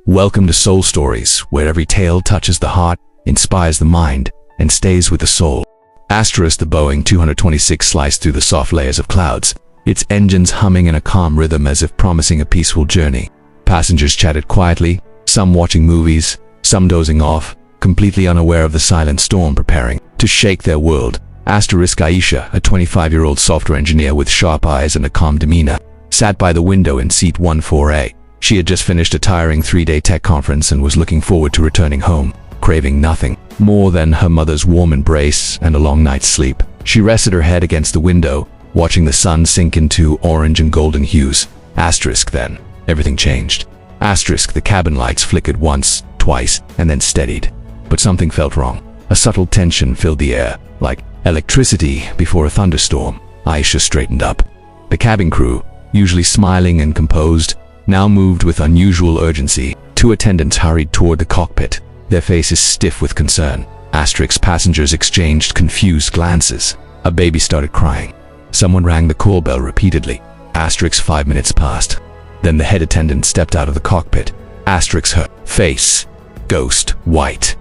Welcome to Soul Stories, where every tale touches the heart, inspires the mind, and stays with the soul. The Boeing 226 sliced through the soft layers of clouds, its engines humming in a calm rhythm as if promising a peaceful journey. Passengers chatted quietly, some watching movies, some dozing off, completely unaware of the silent storm preparing to shake their world. Aisha, a 25-year-old software engineer with sharp eyes and a calm demeanor, sat by the window in seat 14A. She had just finished a tiring 3-day tech conference and was looking forward to returning home, craving nothing more than her mother's warm embrace and a long night's sleep. She rested her head against the window, watching the sun sink into orange and golden hues. Then, everything changed. The cabin lights flickered once, twice, and then steadied. But something felt wrong. A subtle tension filled the air, like electricity before a thunderstorm. Aisha straightened up. The cabin crew, usually smiling and composed, now moved with unusual urgency. 2 attendants hurried toward the cockpit, their faces stiff with concern. Passengers exchanged confused glances. A baby started crying. Someone rang the call bell repeatedly. 5 minutes passed. Then the head attendant stepped out of the cockpit. Her face, ghost white.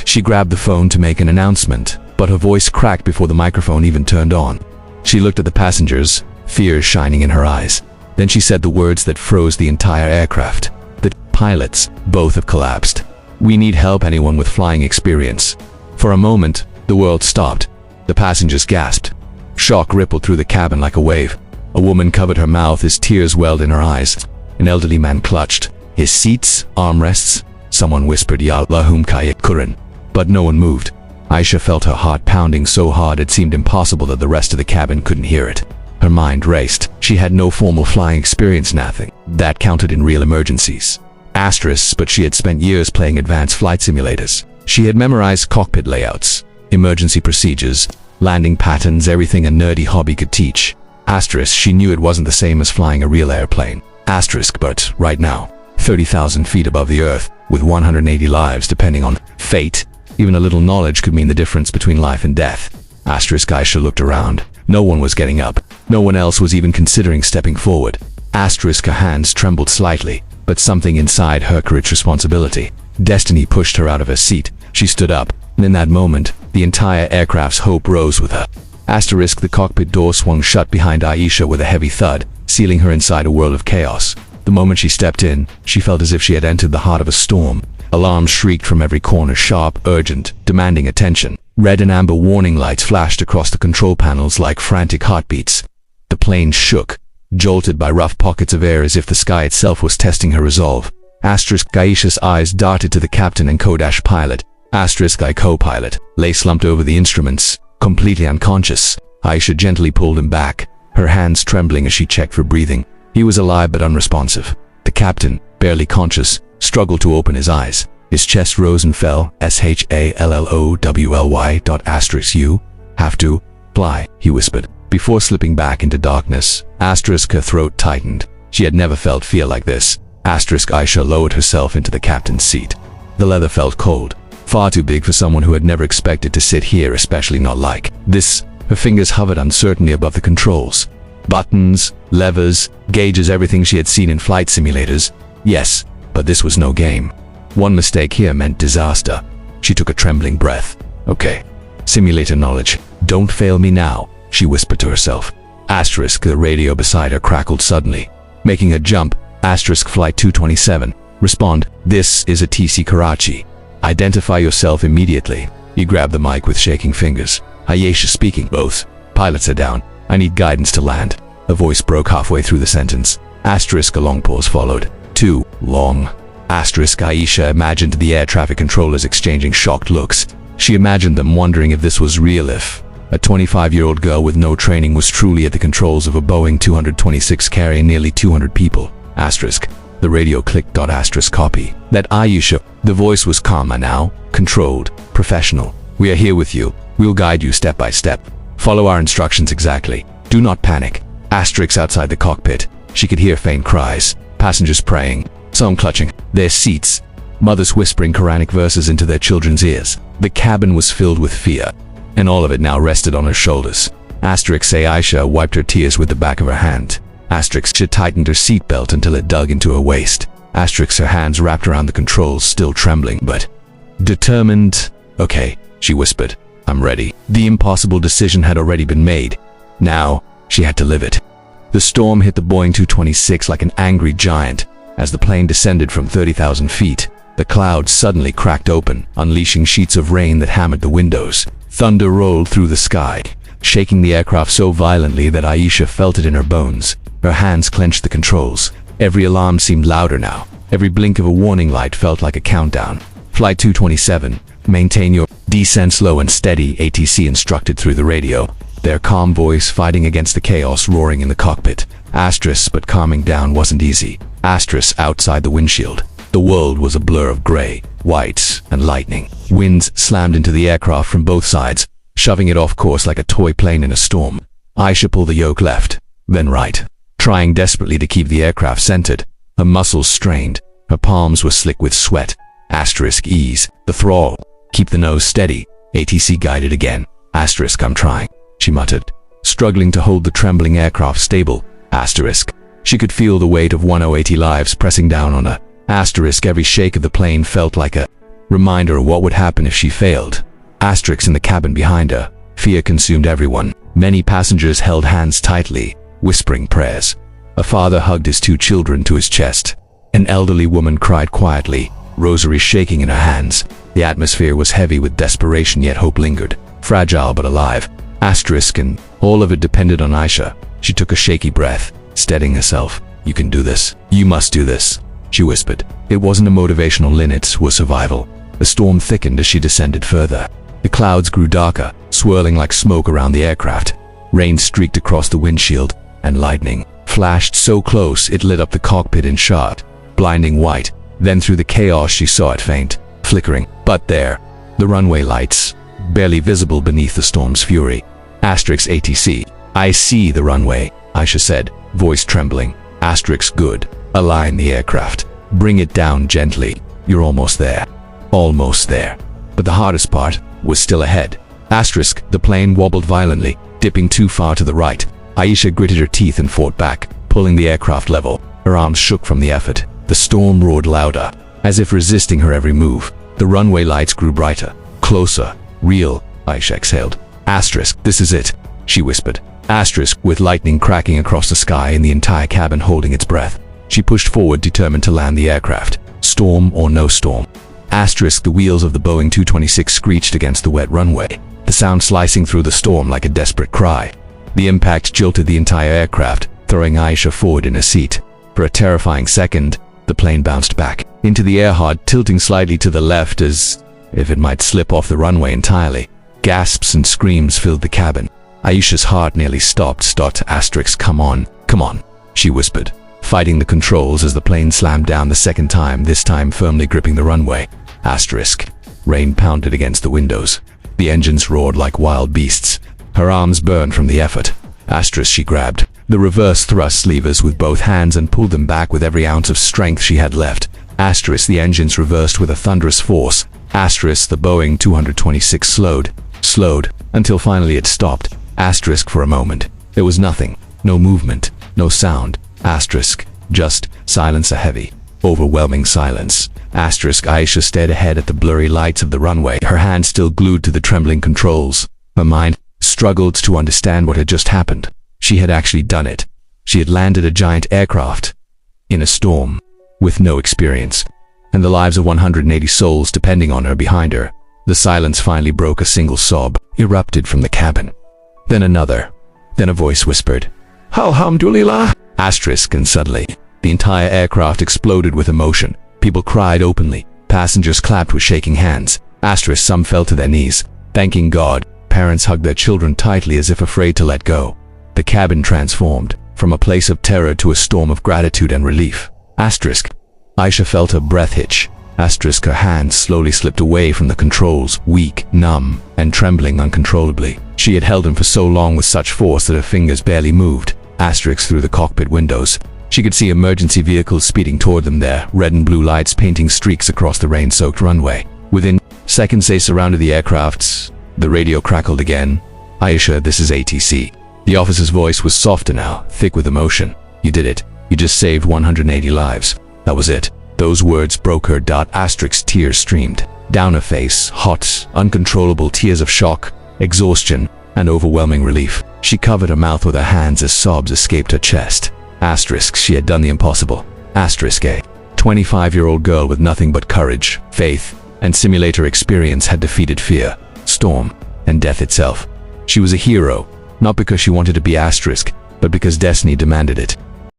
She grabbed the phone to make an announcement, but her voice cracked before the microphone even turned on. She looked at the passengers, fear shining in her eyes. Then she said the words that froze the entire aircraft. The pilots, both have collapsed. We need help, anyone with flying experience. For a moment, the world stopped. The passengers gasped. Shock rippled through the cabin like a wave. A woman covered her mouth as tears welled in her eyes. An elderly man clutched his seats, armrests. Someone whispered, "Ya Allahum Kayat Quran," but no one moved. Aisha felt her heart pounding so hard it seemed impossible that the rest of the cabin couldn't hear it. Her mind raced. She had no formal flying experience, nothing that counted in real emergencies. But she had spent years playing advanced flight simulators. She had memorized cockpit layouts, emergency procedures, landing patterns, everything a nerdy hobby could teach. She knew it wasn't the same as flying a real airplane. But right now, 30,000 feet above the earth, with 180 lives depending on fate, even a little knowledge could mean the difference between life and death. Aisha looked around. No one was getting up. No one else was even considering stepping forward. Her hands trembled slightly, but something inside her courage responsibility. Destiny pushed her out of her seat. She stood up, and in that moment, the entire aircraft's hope rose with her. The cockpit door swung shut behind Aisha with a heavy thud, sealing her inside a world of chaos. The moment she stepped in, she felt as if she had entered the heart of a storm. Alarms shrieked from every corner, sharp, urgent, demanding attention. Red and amber warning lights flashed across the control panels like frantic heartbeats. The plane shook, jolted by rough pockets of air as if the sky itself was testing her resolve. Aisha's eyes darted to the captain and co-pilot. Co-pilot lay slumped over the instruments, completely unconscious. Aisha gently pulled him back, her hands trembling as she checked for breathing. He was alive but unresponsive. The captain, barely conscious, struggled to open his eyes. His chest rose and fell. SHALLOWLY. You have to fly, he whispered. Before slipping back into darkness, her throat tightened. She had never felt fear like this. Aisha lowered herself into the captain's seat. The leather felt cold, far too big for someone who had never expected to sit here, especially not like this. Her fingers hovered uncertainly above the controls. Buttons, levers, gauges, everything she had seen in flight simulators. Yes, but this was no game. One mistake here meant disaster. She took a trembling breath. Okay. Simulator knowledge. Don't fail me now, she whispered to herself. The radio beside her crackled suddenly. Making a jump. Flight 227. Respond. This is a TC Karachi. Identify yourself immediately. He grabbed the mic with shaking fingers. Aisha speaking. Both pilots are down. I need guidance to land. A voice broke halfway through the sentence. A long pause followed. Too long. Aisha imagined the air traffic controllers exchanging shocked looks. She imagined them wondering if this was real, if a 25-year-old girl with no training was truly at the controls of a Boeing 226 carrying nearly 200 people. The radio clicked. Copy. That Aisha. The voice was calmer now, controlled, professional. We are here with you. We'll guide you step by step. Follow our instructions exactly. Do not panic. Outside the cockpit. She could hear faint cries, passengers praying, some clutching their seats, mothers whispering Quranic verses into their children's ears. The cabin was filled with fear, and all of it now rested on her shoulders. Aisha wiped her tears with the back of her hand. She tightened her seatbelt until it dug into her waist. Asterisk, her hands wrapped around the controls, still trembling, but determined. "Okay," she whispered. "I'm ready." The impossible decision had already been made. Now, she had to live it. The storm hit the Boeing 226 like an angry giant. As the plane descended from 30,000 feet, the clouds suddenly cracked open, unleashing sheets of rain that hammered the windows. Thunder rolled through the sky, shaking the aircraft so violently that Aisha felt it in her bones. Her hands clenched the controls. Every alarm seemed louder now. Every blink of a warning light felt like a countdown. "Flight 227, maintain your descent slow and steady," ATC instructed through the radio, their calm voice fighting against the chaos roaring in the cockpit. Asterisk, but calming down wasn't easy. Asterisk, outside the windshield, the world was a blur of gray, white, and lightning. Winds slammed into the aircraft from both sides, shoving it off course like a toy plane in a storm. Aisha pulled the yoke left, then right, trying desperately to keep the aircraft centered. Her muscles strained, her palms were slick with sweat. Asterisk, ease the throttle, keep the nose steady. ATC guided again. Asterisk, I'm trying, she muttered, struggling to hold the trembling aircraft stable. Asterisk, she could feel the weight of 1080 lives pressing down on her. Asterisk, every shake of the plane felt like a reminder of what would happen if she failed. Asterisk, in the cabin behind her, fear consumed everyone. Many passengers held hands tightly, whispering prayers. A father hugged his 2 children to his chest. An elderly woman cried quietly, rosaries shaking in her hands. The atmosphere was heavy with desperation, yet hope lingered, fragile but alive. Asterisk, and all of it depended on Aisha. She took a shaky breath, steadying herself. "You can do this. You must do this," she whispered. It wasn't a motivational line, it was survival. The storm thickened as she descended further. The clouds grew darker, swirling like smoke around the aircraft. Rain streaked across the windshield, and lightning flashed so close it lit up the cockpit in sharp, blinding white. Then through the chaos she saw it faint, flickering. But there, the runway lights, barely visible beneath the storm's fury. Asterisk, ATC, "I see the runway," Aisha said, voice trembling. Asterisk, "Good. Align the aircraft. Bring it down gently. You're almost there." Almost there. But the hardest part was still ahead. Asterisk, the plane wobbled violently, dipping too far to the right. Aisha gritted her teeth and fought back, pulling the aircraft level. Her arms shook from the effort. The storm roared louder, as if resisting her every move. The runway lights grew brighter, closer, real. Aisha exhaled. Asterisk, "This is it," she whispered. Asterisk, with lightning cracking across the sky and the entire cabin holding its breath. She pushed forward, determined to land the aircraft, storm or no storm. Asterisk, the wheels of the Boeing 226 screeched against the wet runway, the sound slicing through the storm like a desperate cry. The impact jolted the entire aircraft, throwing Aisha forward in a seat. For a terrifying second, the plane bounced back into the air hard, tilting slightly to the left as if it might slip off the runway entirely. Gasps and screams filled the cabin. Aisha's heart nearly stopped. Asterisk, come on, she whispered, fighting the controls as the plane slammed down the second time, this time firmly gripping the runway. Asterisk, rain pounded against the windows. The engines roared like wild beasts. Her arms burned from the effort. Asterisk, she grabbed the reverse thrust levers with both hands and pulled them back with every ounce of strength she had left. Asterisk, the engines reversed with a thunderous force. Asterisk, the Boeing 226 slowed, until finally it stopped. Asterisk, for a moment, there was nothing, no movement, no sound. Asterisk, just silence, a heavy, overwhelming silence. Asterisk, Aisha stared ahead at the blurry lights of the runway, her hand still glued to the trembling controls. Her mind struggled to understand what had just happened. She had actually done it. She had landed a giant aircraft in a storm, with no experience, and the lives of 180 souls depending on her behind her. The silence finally broke. A single sob erupted from the cabin. Then another. Then a voice whispered, "Alhamdulillah." Asterisk, and suddenly, the entire aircraft exploded with emotion. People cried openly. Passengers clapped with shaking hands. Asterisk, some fell to their knees, thanking God. Parents hugged their children tightly as if afraid to let go. The cabin transformed from a place of terror to a storm of gratitude and relief. Asterisk, Aisha felt her breath hitch. Asterisk, her hands slowly slipped away from the controls, weak, numb, and trembling uncontrollably. She had held them for so long with such force that her fingers barely moved. Asterisk, through the cockpit windows, she could see emergency vehicles speeding toward them, their red and blue lights painting streaks across the rain-soaked runway. Within seconds they surrounded the aircrafts. The radio crackled again. "Aisha, this is ATC." The officer's voice was softer now, thick with emotion. "You did it. You just saved 180 lives. That was it. Those words broke her. Asterisk tears streamed down her face, hot, uncontrollable tears of shock, exhaustion, and overwhelming relief. She covered her mouth with her hands as sobs escaped her chest. Asterisk, she had done the impossible. Asterisk, a 25-year-old girl with nothing but courage, faith, and simulator experience had defeated fear, storm, and death itself. She was a hero, not because she wanted to be asterisk, but because destiny demanded it.